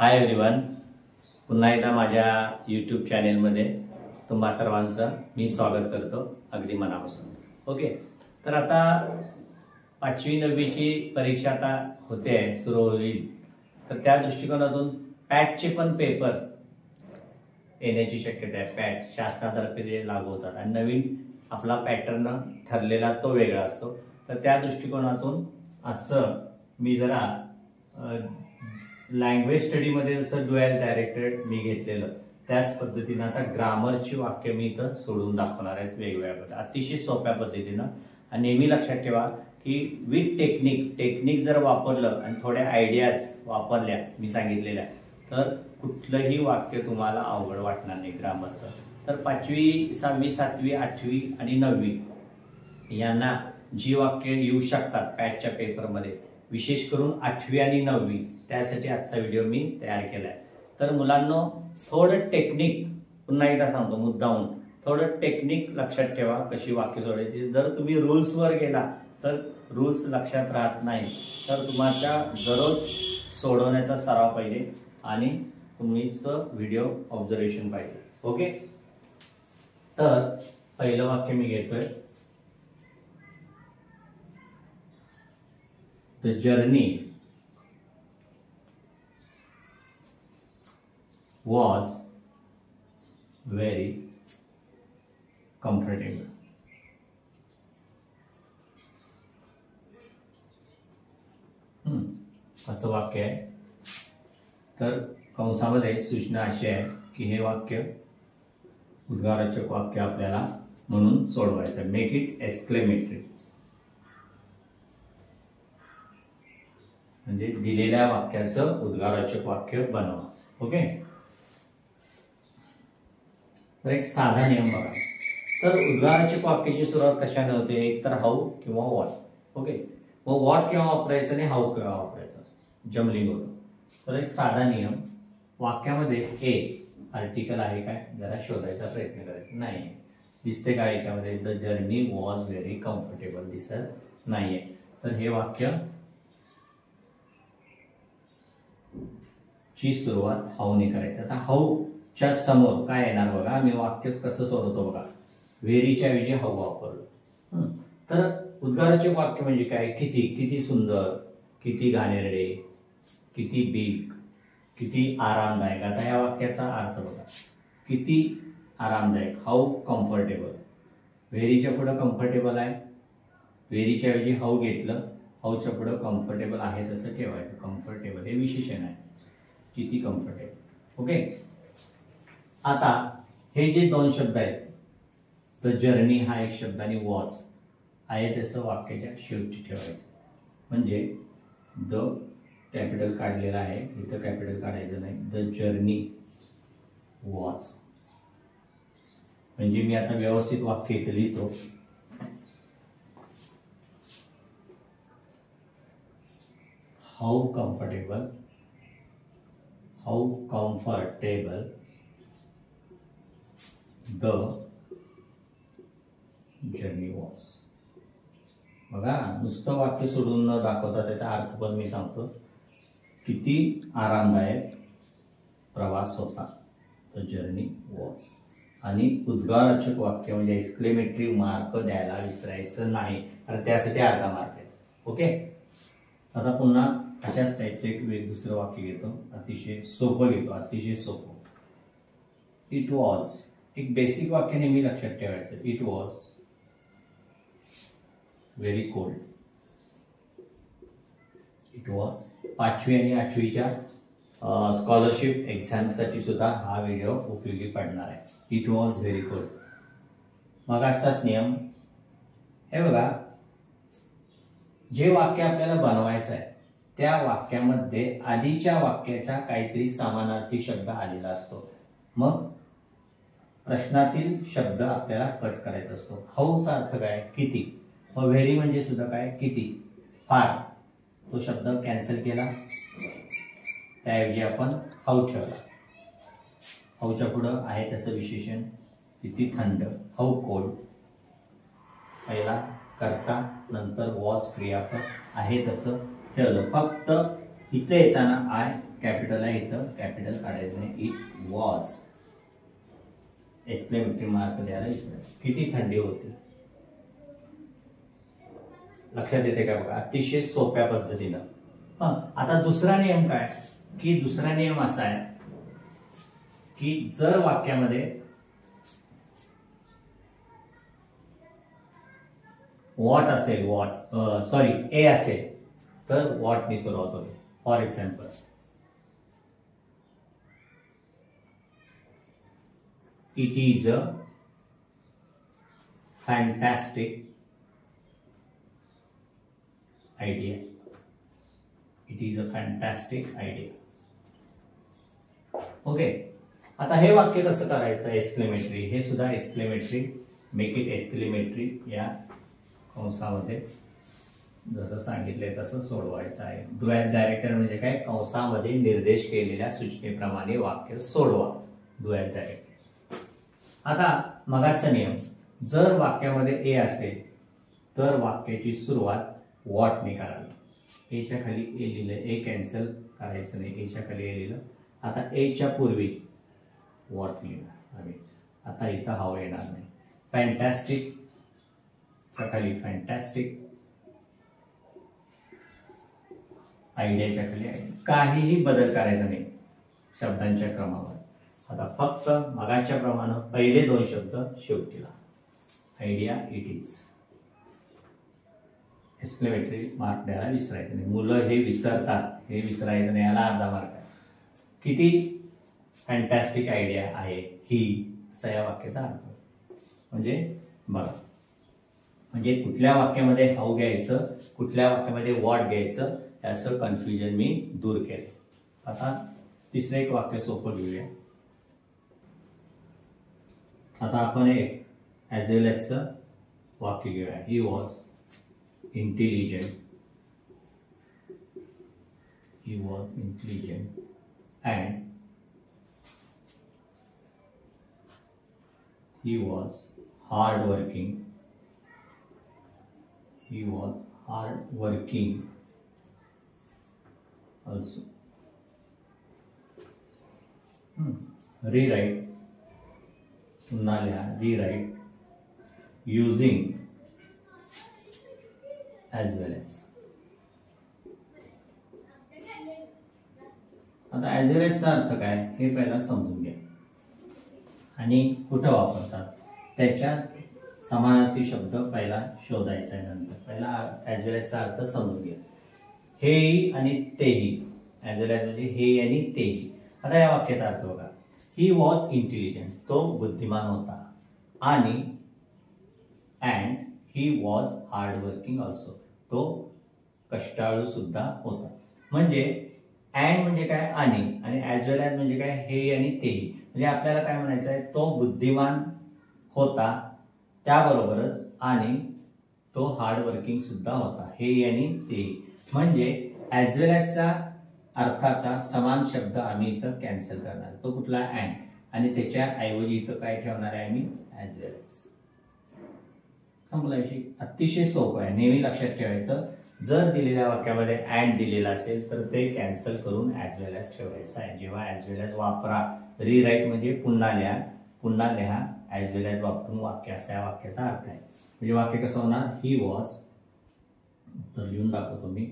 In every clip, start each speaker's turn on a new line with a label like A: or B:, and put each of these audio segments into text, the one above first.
A: Hi everyone, पुन्हा एकदा माझ्या यूट्यूब चॅनेलमध्ये तुम्हा सर्वांचं मी स्वागत करतो अगदी मनापासून. ओके, तर आता 5वी 9वीची परीक्षा आता होते आहे, सुरू होईल. तर त्या दृष्टिकोनातून पॅटचे पण पेपर येण्याची शक्यता आहे. पॅट शासनातर्फे जे लागू होतात आणि नवीन आपला पॅटर्न ठरलेला तो वेगळा असतो. तर त्या दृष्टिकोनातून आजचं मी जरा लँग्वेज स्टडीमध्ये जसं ड्युअल डायरेक्टेड मी घेतलेलं त्याच पद्धतीनं आता ग्रामरची वाक्य मी इथं सोडून दाखवणार आहेत वेगवेगळ्या पद्धतीने, अतिशय सोप्या पद्धतीनं. आणि नेहमी लक्षात ठेवा की विथ टेक्निक जर वापरलं आणि थोड्या आयडियाज वापरल्या मी सांगितलेल्या, तर कुठलंही वाक्य तुम्हाला अवघड वाटणार नाही ग्रामरचं. तर 5वी 6वी 7वी 8वी आणि 9वी यांना जी वाक्य येऊ शकतात पॅटच्या पेपरमध्ये, विशेष करून 8वी आणि 9वी, त्यासाठी आजचा व्हिडिओ मी तयार केलाय. तर मुलांनो, थोडं टेक्निक पुन्हा एकदा सांगतो मुद्दाहून, थोडं टेक्निक लक्षात ठेवा कशी वाक्य सोडायची. जर तुम्ही रूल्सवर गेला तर रूल्स लक्षात राहत नाही. तर तुम्हाला दररोज सोडवण्याचा सराव पाहिजे आणि तुमचं व्हिडिओ ऑब्झर्वेशन पाहिजे. ओके, तर पहिलं वाक्य मी घेतोय. The journey was very comfortable. असं वाक्य आहे. तर कंसामध्ये सूचना अशी आहे की हे वाक्य उद्गारवाचक वाक्य आपल्याला म्हणून सोडवायचं. मेक इट एक्सक्लेमेटरी, म्हणजे दिलेल्या वाक्याचं उद्गारवाचक वाक्य बनवा. ओके, तर एक साधा नियम बघा. तर उद्गारवाचक वाक्याची सुरुवात कशाने होते? एक तर हाऊ किंवा व्हॉट. ओके, मग व्हॉट केव्हा वापरायचं आणि हाऊ केव्हा वापरायचं, जमलिंग होतं. तर एक साधा नियम, वाक्यामध्ये ए आर्टिकल आहे काय जरा शोधायचा प्रयत्न करायचा. नाही दिसते का याच्यामध्ये? The journey was very comfortable दिसत नाहीये. तर हे वाक्य ची सुरुवात हाऊने करायची. आता हाऊ च्या समोर काय येणार बघा, मी वाक्य कसं सोडवतो बघा. व्हेरीच्या ऐवजी हाऊ वापरलं. तर उद्गाराचे वाक्य म्हणजे काय? किती किती सुंदर, किती घाणेरडे, किती बिग, किती आरामदायक. आता या वाक्याचा अर्थ बघा, किती आरामदायक, हाऊ कम्फर्टेबल. व्हेरीच्या पुढे कम्फर्टेबल आहे, व्हेरीच्या ऐवजी हाऊ घेतलं, हाऊच्या पुढे कम्फर्टेबल आहे तसं ठेवायचं. कम्फर्टेबल हे विशेषण आहे, किती कम्फर्टेबल. ओके, आता हे जे दोन शब्द आहेत, द जर्नी हा एक शब्द आणि वॉच आहे तसं वाक्याच्या शेवटी ठेवायचं. म्हणजे द कॅपिटल काढलेला आहे, इथं कॅपिटल काढायचं नाही. द जर्नी वॉच, म्हणजे मी आता व्यवस्थित वाक्य इथं लिहितो. How comfortable the journey was. बघा, नुसतं वाक्य सोडून न दाखवता त्याचा अर्थ पण मी सांगतो. किती आरामदायक प्रवास होता, द जर्नी वॉज. आणि उद्गारवाचक वाक्य म्हणजे एक्सक्लेमेटरी मार्क द्यायला विसरायचं नाही, कारण त्यासाठी अर्धा मार्क आहे. ओके, आता पुन्हा अशाच टाईपचं एक दुसरं वाक्य घेतो, अतिशय सोपं घेतो, अतिशय सोपं. इट वॉज, एक बेसिक वाक्य नेहमी लक्षात ठेवायचं. It was very cold. It was 5वी आणि 8वीच्या स्कॉलरशिप एक्झामसाठी सुद्धा हा व्हिडिओ उपयोगी पडणार आहे. It was very cold. मग असाच नियम, हे बघा, जे वाक्य आपल्याला बनवायचं आहे त्या वाक्यामध्ये आधीच्या वाक्याचा काहीतरी समानार्थी शब्द आलेला असतो. मग प्रश्नातील शब्द आपल्याला कट करायचा असतो. हाऊचा अर्थ काय? किती. मग व्हेरी म्हणजे सुद्धा काय? किती, फार. तो शब्द कॅन्सल केला, त्याऐवजी आपण हाऊ ठेवला. हाऊच्या पुढं आहे तसं विशेषण, किती थंड, हाऊ कोल्ड. पहिला करता, नंतर वॉज क्रियापद आहे तसं ठेवलं. फक्त इथे येताना आय कॅपिटल आहे इथं, कॅपिटल काढायचं नाही. इट वॉज एक्सक्लेमेटरी मार्क द्यायला विसरायचं. किती थंडी होती लक्षात येते का बघा, अतिशय सोप्या पद्धतीनं. आता दुसरा नियम काय की दुसरा नियम असा आहे की जर वाक्यामध्ये व्हॉट असेल, ए असेल तर व्हॉटनी सुरुवात होते. For example, it is a fantastic idea. It is a fantastic idea. Okay, आता हे वाक्य कसं करायचं एक्सक्लेमेटरी, हे सुद्धा एक्सक्लेमेटरी, मेक इट एक्सक्लेमेटरी या कंसामध्ये जसं सांगितलंय तसं सोडवायचं आहे. डुएल डायरेक्टर म्हणजे काय, कंसामध्ये निर्देश केलेल्या सूचनेप्रमाणे वाक्य सोडवा. Do as directed. आता मगाचा नियम, जर वाक्यामध्ये ए असेल तर वाक्याची सुरुवात व्हॉटने करावी. एच्या खाली ए लिहिलं, ए कॅन्सल करायचं नाही, एच्या खाली ए लिहिलं. आता एच्या पूर्वी व्हॉट लिहिणार आम्ही. आता इथं हवं येणार नाही. फॅन्टॅस्टिक च्या खाली फॅन्टॅस्टिक, आयडियाच्या खाली आयडिया. काहीही बदल करायचा नाही शब्दांच्या क्रमावर. आता फक्त मगाच्या प्रमाणे पहिले दोन शब्द शेवटीला. Idea, it is. Exclamatory mark द्यायला विसरायचं नाही. मुलं हे विसरतात, हे विसरायचं नाही, याला अर्धा मार्क आहे. किती फॅन्टॅस्टिक आयडिया आहे ही, असा या वाक्याचा अर्थ. म्हणजे बघा, म्हणजे कुठल्या वाक्यामध्ये हाऊ घ्यायचं, कुठल्या वाक्यामध्ये व्हॉट घ्यायचं, याचं कन्फ्युजन मी दूर केलं. आता तिसरं एक वाक्य सोपं घेऊया. आता आपण एक ॲज वेल एजचं वाक्य घेऊया. ही was intelligent. He was intelligent and he was hard working. He was hard working also. Rewrite. पुन्हा लिहा. Rewrite using as well as. आता as well as चा अर्थ काय हे पहिला समजून घ्या आणि कुठं वापरतात त्याच्या समानार्थी शब्द पहिला शोधायचा आहे. नंतर पहिला ॲज वेल एजचा अर्थ समजून घ्या. हेही आणि तेही, ॲज वेल एज म्हणजे हे आणि तेही. आता या वाक्याचा अर्थ बघा. ही वॉज इंटेलिजंट, तो बुद्धिमान होता. आणि and he was hard working also, तो कष्टाळू सुद्धा होता. म्हणजे अँड म्हणजे काय, आणि ॲज वेल एज म्हणजे काय, हे आणि तेही. म्हणजे आपल्याला काय म्हणायचं आहे, तो बुद्धिमान होता त्याबरोबरच आणि तो हार्ड वर्किंग सुद्धा होता. हे आणि ते म्हणजे ॲज वेल एजचा अर्थाचा समान शब्द आम्ही इथं कॅन्सल करणार. तो कुठला, अँड. आणि त्याच्या ऐवजी इथं काय ठेवणार आहे आम्ही, ॲज वेल एज. संपलायची. अतिशय सोपं आहे, नेहमी लक्षात ठेवायचं. जर दिलेल्या वाक्यामध्ये अँड दिलेला असेल तर ते कॅन्सल करून ॲज वेल एज ठेवायचं आहे. जेव्हा ॲज वेल एज वापरा, रीराईट म्हणजे पुन्हा लिहा, पुन्हा लिहा, ॲज वेल एज वापरून वाक्य, असा या वाक्याचा अर्थ आहे. म्हणजे वाक्य कसं होणार, ही वॉज, तर लिहून दाखवतो मी.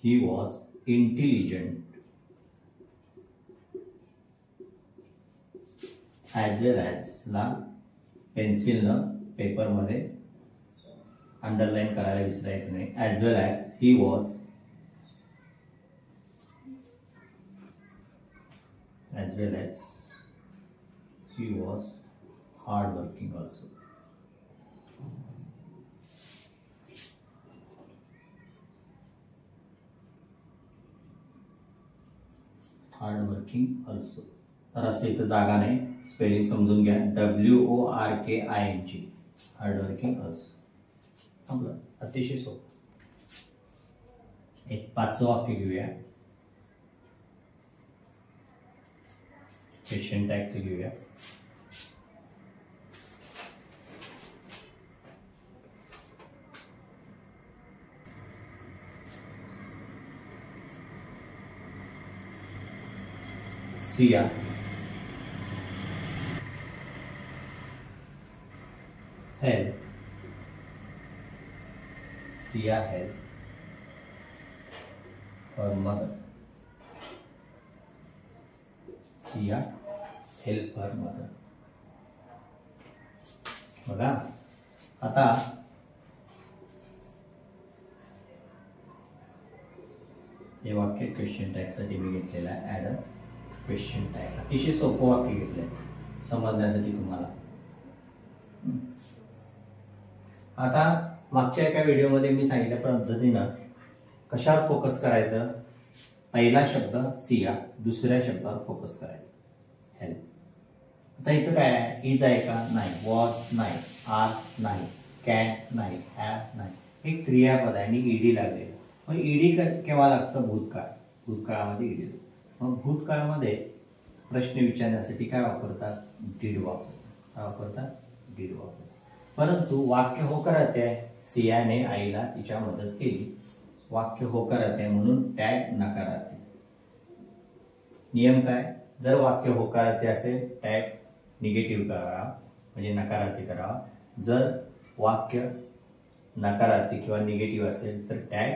A: He was intelligent as well as ला पेन्सिलनं पेपरमध्ये अंडरलाईन करायला विसरायचं नाही. As well as he was, as well as he was hard working also. Hard working also. तर असं इथं जागा नाही, स्पेलिंग समजून घ्या. WORKING, hard working also. समजलं, अतिशय सोपं. एक पाचवं वाक्य घेऊया. क्वेश्चन टॅगचं घेऊया. Siya help Siya help her mother Siya help her mother. बघा आता हे वाक्य क्वेश्चन टॅग साठी मी घेतलेलं आहे. Add a question tag. अतिशय सोपं वाक्य घेतलंय समजण्यासाठी तुम्हाला. आता मागच्या एका व्हिडिओमध्ये मी सांगितल्या पद्धतीनं कशावर फोकस करायचं. पहिला शब्द सिया, दुसऱ्या शब्दावर फोकस करायचं हेल्प. आता इथं काय आहे, इज आहे का नाही, वॉज नाही, आर नाही, कॅन नाही, हॅव नाही. हे क्रियापद आहे आणि ईडी लागले. मग ईडी केव्हा लागतं, भूतकाळ. भूतकाळामध्ये ईडी. मग भूतकाळामध्ये प्रश्न विचारण्यासाठी काय वापरतात, डीड वापरतात. काय वापरतात, डीड वापरतात. परंतु वाक्य होकार आहे, सियाने आईला तिच्या मदत केली. वाक्य होकार आहे म्हणून टॅग नकारार्थी. नियम काय, जर वाक्य होकारार्थी असेल टॅग निगेटिव्ह करावा म्हणजे नकारार्थी करावा. जर वाक्य नकारार्थी किंवा निगेटिव्ह असेल तर टॅग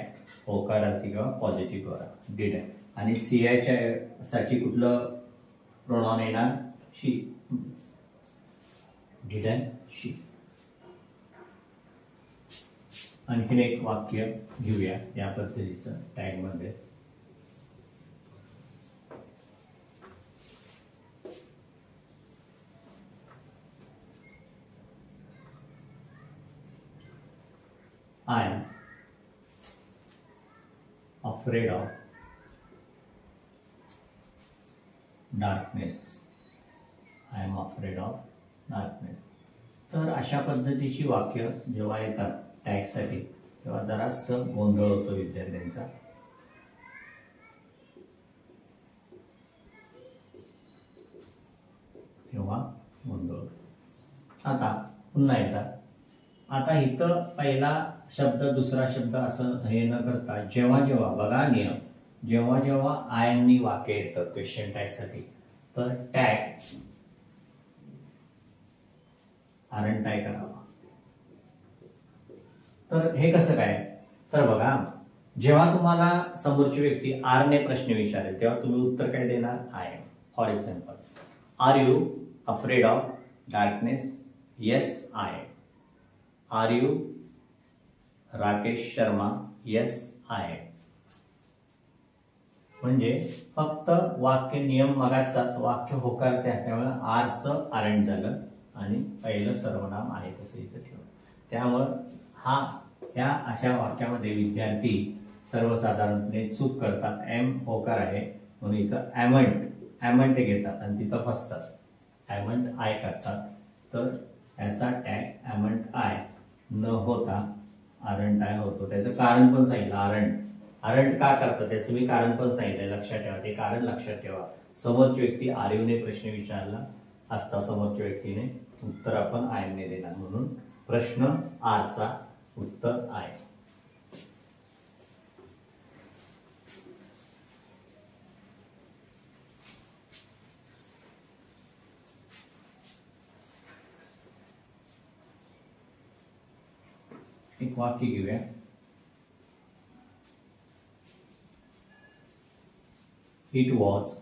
A: होकारार्थी किंवा पॉझिटिव्ह करा. डीड आहे. आणि सियाच्या साठी कुठलं प्रोनाउन येणार, शी. डीड अँड शी. आणखीन एक वाक्य घेऊया या पद्धतीचं टॅग मध्ये. I am afraid of darkness. I am afraid of darkness. तर अशा पद्धतीची वाक्य जेव्हा येतात टॅगसाठी तेव्हा जरासं गोंधळ होतो विद्यार्थ्यांचा. तेव्हा गोंधळ. आता पुन्हा एकदा, आता इथं पहिला शब्द दुसरा शब्द असं हे न करता जेव्हा जेव्हा बघा नियम, जेव्हा जेव्हा आय एम वाक्य येतं क्वेश्चन टॅग साठी तर टॅग आरंट टाय करावा. तर हे कसं काय, तर बघा जेव्हा तुम्हाला समोरची व्यक्ती आर ने प्रश्न विचारेल तेव्हा तुम्ही उत्तर काय देणार, I am. For example, are you afraid of darkness. Yes I am. Are you Rakesh Sharma. Yes I am. म्हणजे फक्त वाक्य नियम मगाचाच वाक्य होकारते असल्यामुळे आरचं आरंट झालं आणि पहिलं सर्वनाम आहे तसं इथं ठेवलं. त्यामुळं ह्या अशा वाक्यामध्ये विद्यार्थी सर्वसाधारणपणे चूक करतात. एम होकार आहे म्हणून इथं ॲमंट घेतात आणि तिथं फसतात. ॲमंट आय करतात. तर याचा टॅग ॲमंट आय न होता आरंट आय होतो. त्याचं कारण पण सांगितलं. आरंट का करतात त्याचं मी कारण पण सांगितलं. लक्षात ठेवा, ते कारण लक्षात ठेवा. समोरची व्यक्ती आर्यूने प्रश्न विचारला असता समोरच्या व्यक्तीने उत्तर आपण आयने देणार म्हणून प्रश्न आरचा उत्तर आय. एक वाक्य घेऊया. It was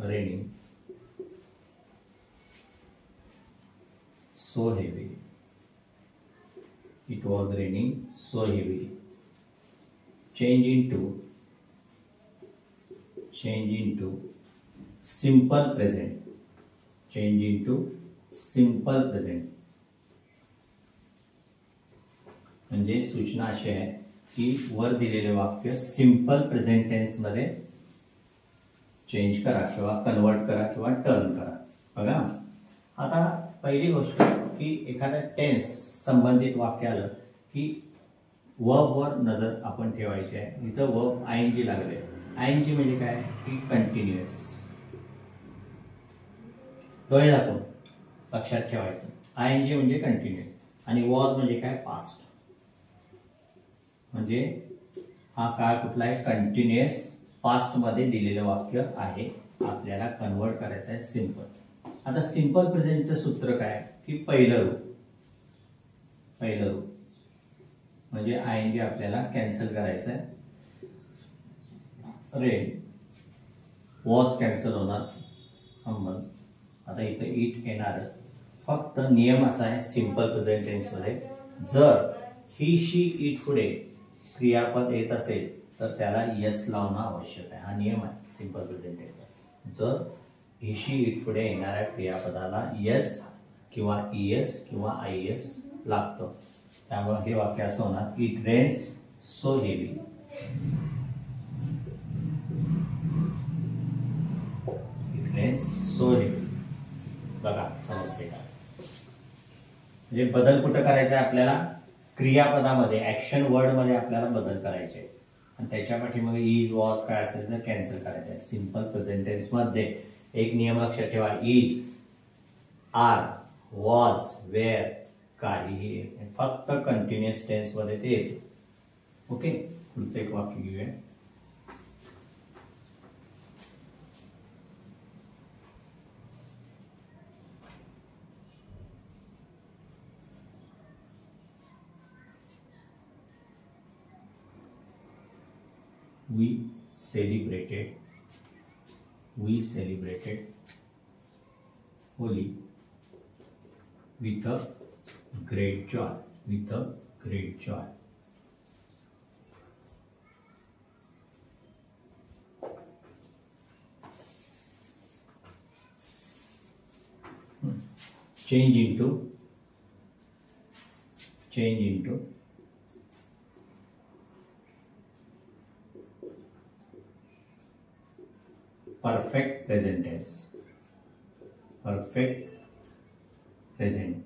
A: raining so heavily. It was raining so heavily. Change into simple present. Change into simple present. म्हणजे सूचना अशी आहे की वर दिलेले वाक्य सिंपल प्रेझेंट टेन्स मध्ये चेंज करा किंवा कन्वर्ट करा किंवा टर्न करा. बघा आता पहिली गोष्ट की एखाद्या टेन्स संबंधित वाक्य आलं की वर्ब वर नजर आपण ठेवायची आहे. इथं वर्ब आयएनजी लागले. आयएनजी म्हणजे काय की कंटिन्युअस. डोळे दाखवून लक्षात ठेवायचं. आयएनजी म्हणजे कंटिन्युअस आणि वॉज म्हणजे काय पास्ट. म्हणजे हा काळ कुठला आहे? कंटिन्युअस पास्ट मध्ये दिलेलं वाक्य आहे. आपल्याला कन्वर्ट करायचं आहे सिंपल. आता सिंपल प्रेझेंटचं सूत्र काय की पहिलं रूप म्हणजे आयएनजी आपल्याला कॅन्सल करायचं आहे. रेड वॉज कॅन्सल होणार संबंध. आता इथे इट येणार. फक्त नियम असा आहे सिंपल प्रेझेंट टेन्स मध्ये, जर ही शी इट पुढे क्रियापद येत असेल तर त्याला यस लावणं आवश्यक आहे. हा नियम आहे सिंपल प्रेझेंट टेन्सचा. जर ही शी इट पुढे येणाऱ्या क्रियापदाला यस किंवा ईएस किंवा आयएस लागतं. त्यामुळे हे वाक्य असं होणार, it rains so heavy. It rains so heavy. बघा समजते का? म्हणजे बदल कुठं करायचा आहे आपल्याला? क्रियापदामध्ये, ऍक्शन वर्ड मध्ये आपल्याला बदल करायचे आणि त्याच्या पाठीमागे इज वॉज काय असेल तर कॅन्सल करायचं आहे. सिंपल प्रेझेंट टेन्स मध्ये एक नियम लक्षात ठेवा, इज, आर, वॉज, वेअर काहीही फक्त कंटिन्युअस टेन्स मध्ये ते येते. ओके, पुढचं एक वाक्य घेऊया. We celebrated Holi with a great joy. Change into perfect present tense. Perfect present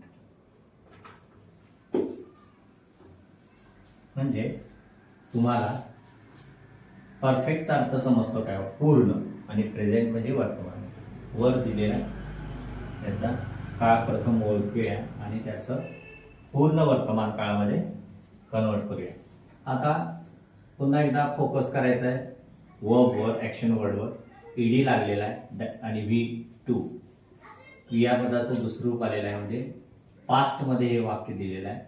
A: म्हणजे तुम्हाला परफेक्टचा अर्थ समजतो काय? पूर्ण. आणि प्रेझेंट म्हणजे वर्तमान. वर दिलेला त्याचा काळ प्रथम ओळखूया आणि त्याचं पूर्ण वर्तमान काळामध्ये कन्वर्ट करूया. आता पुन्हा एकदा फोकस करायचा आहे वर्बवर, ऍक्शन वर्डवर. ईडी लागलेला आहे आणि V2 क्रियापदाचं दुसरं रूप आलेलं आहे. म्हणजे पास्ट मध्ये हे वाक्य दिलेलं आहे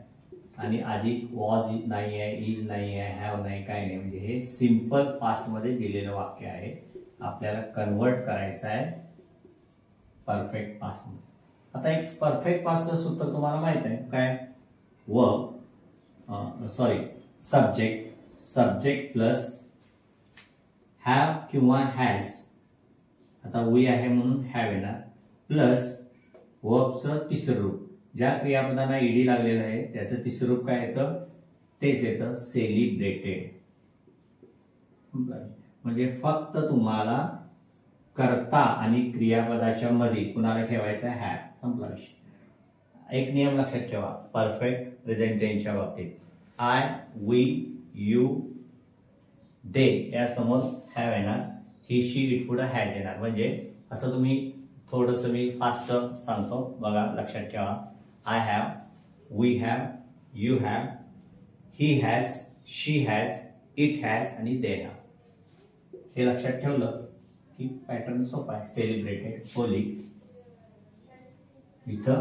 A: आणि आधी वॉज नाही आहे, इज नाही आहे, हॅव नाही, काय नाही. म्हणजे हे सिंपल पास्ट मध्ये दिलेलं वाक्य आहे. आपल्याला कन्वर्ट करायचं आहे परफेक्ट पास्ट मध्ये. आता एक परफेक्ट पास्टचं सूत्र तुम्हाला माहित आहे काय? सब्जेक्ट प्लस हॅव किंवा हॅज. आता वी आहे म्हणून हॅव येणार, प्लस वर्बचं तिसरं रूप. ज्या क्रियापदांना ईडी लागलेलं आहे त्याचं तिसरं रूप काय येतं? तेच येतं सेलिब्रेटेड. म्हणजे फक्त तुम्हाला कर्ता आणि क्रियापदाच्या मध्ये कुणाला ठेवायचं आहे? हॅव. संपला विषय. एक नियम लक्षात ठेवा परफेक्ट प्रेझेंट टेन्सच्या बाबतीत, आय, वी, यू, दे या समोर हॅव येणार, ही, शी, इट पुढे हॅज येणार. म्हणजे असं तुम्ही थोडंसं मी फास्ट सांगतो बघा, लक्षात ठेवा. I have, we have, you have, he has, she has, it has आणि दे हॅव. हे लक्षात ठेवलं की पॅटर्न सोपा आहे. Celebrated Holy with a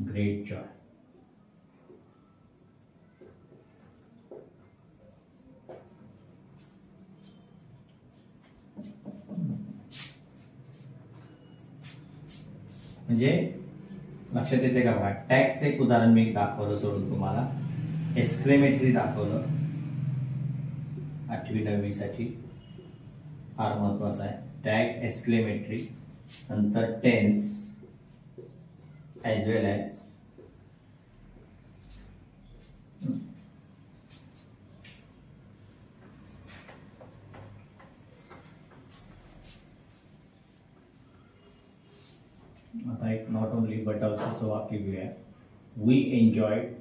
A: great Joy. म्हणजे लक्षात येते का बघा, टॅगचं एक उदाहरण मी दाखवलं सोडून तुम्हाला. एक्सक्लेमेटरी दाखवलं 8वी 9वी साठी, फार महत्वाचा आहे. टॅग एक्सक्लेमेटरी, नंतर टेन्स ॲज वेल ॲज आता एक नॉट ओनली बट ऑल्सोचं वाक्य घेऊया. We enjoyed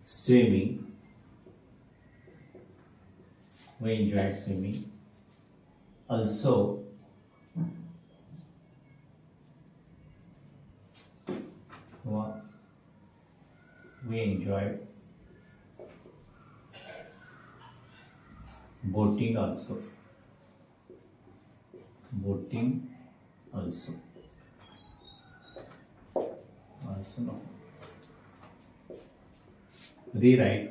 A: swimming. We enjoyed swimming. Also, किंवा we enjoyed boating also. Boating also no. Rewrite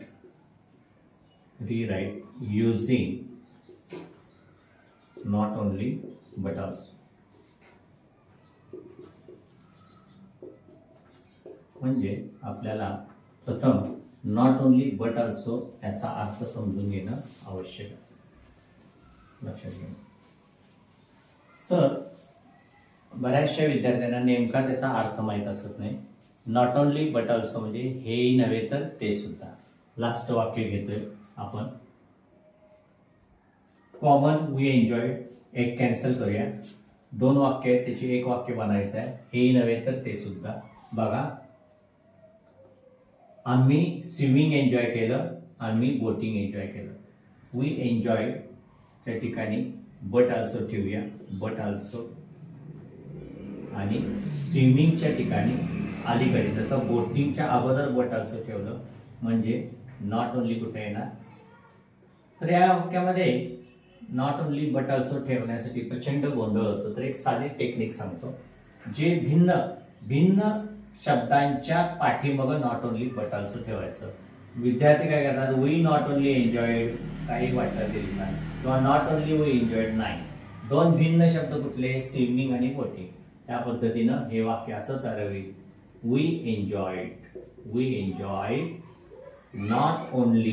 A: using not only but also. म्हणजे आपल्याला प्रथम नॉट ओनली बट ऑल्सो याचा अर्थ समजून घेणं आवश्यक आहे, लक्षात घेणं. तर बऱ्याचशा विद्यार्थ्यांना नेमका त्याचा अर्थ माहीत असत नाही. नॉट ओनली बट ऑल्सो म्हणजे हेही नव्हे तर ते सुद्धा. लास्ट वाक्य घेतोय आपण. कॉमन वी एन्जॉयड एक कॅन्सल करूया. 2 वाक्य आहेत, त्याची एक वाक्य बनायचं आहे. हेही नव्हे तर ते सुद्धा. बघा, आम्ही स्विमिंग एन्जॉय केलं, आम्ही बोटिंग एन्जॉय केलं. वी एन्जॉयड त्या ठिकाणी बट ऑल्सो ठेवूया, बट ऑल्सो. आणि स्विमिंगच्या ठिकाणी अलीकडे जसं बोटिंगच्या अगोदर बट ऑल्सो ठेवलं म्हणजे नॉट ओनली कुठे येणार. तर या वाक्यामध्ये नॉट ओनली बट ऑल्सो ठेवण्यासाठी प्रचंड गोंधळ होतो. तर एक साधी टेक्निक सांगतो. जे भिन्न शब्दांच्या पाठीमागं नॉट ओनली बट ऑल्सो ठेवायचं. विद्यार्थी काय करतात, वी नॉट ओनली एन्जॉयड काही वाटतं ते लिहितात, किंवा नॉट ओनली वी एन्जॉयड नाही. 2 भिन्न शब्द कुठले, स्विमिंग आणि बोटिंग. त्या पद्धतीनं हे वाक्य असं तयार होईल. We enjoyed not only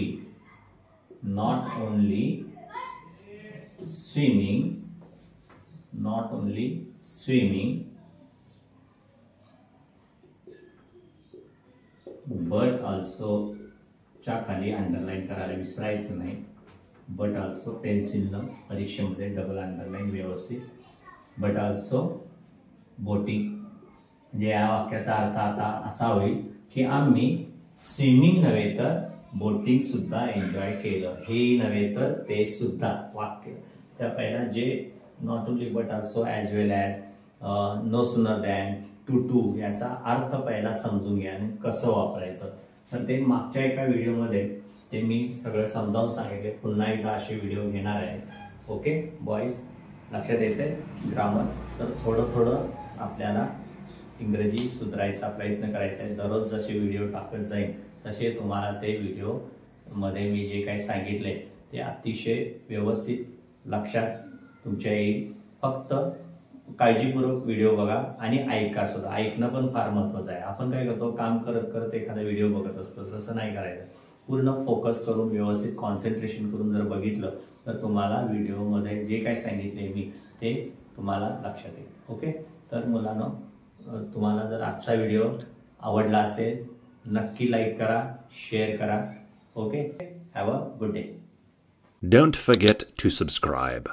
A: swimming but also च्या खाली अंडरलाईन करायला विसरायचं नाही. बट ऑल्सो पेन्सिलनं परीक्षेमध्ये डबल अंडरलाईन व्यवस्थित. बट ऑल्सो बोटिंग म्हणजे या वाक्याचा अर्थ आता असा होईल की आम्ही स्विमिंग नव्हे तर बोटिंग सुद्धा एन्जॉय केलं, हेही नव्हे तर ते सुद्धा वाक्य. त्या पहिला जे not only but also as well as, no sooner than, too याचा अर्थ पहिला समजून घ्या आणि कसं वापरायचं. तर ते मागच्या एका व्हिडिओमध्ये ते मी सगळं समजावून सांगितले. पुन्हा एकदा असे व्हिडिओ घेणार आहे. ओके बॉईज, लक्षात येते ग्रामर. तर थोडं आपल्याला इंग्रजी सुधारायचा प्रयत्न करायचा आहे. दररोज जसे व्हिडिओ टाकत जाईल तसे तुम्हाला ते व्हिडिओमध्ये मी जे काही सांगितले ते अतिशय व्यवस्थित लक्षात तुमच्या येईल. फक्त काळजीपूर्वक व्हिडिओ बघा आणि ऐका सुद्धा. ऐकणं पण फार महत्त्वाचं आहे. आपण काय करतो, काम करत एखादा व्हिडिओ बघत असतो, तसं नाही करायचं. पूर्ण फोकस करून व्यवस्थित कॉन्सन्ट्रेशन करून जर बघितलं तर तुम्हाला व्हिडिओमध्ये जे काही सांगितले मी ते तुम्हाला लक्षात येईल. ओके, तर मुलांनो, तुम्हाला जर आजचा व्हिडिओ आवडला असेल नक्की लाईक करा, शेअर करा. Okay, have a good day.
B: Don't forget to subscribe.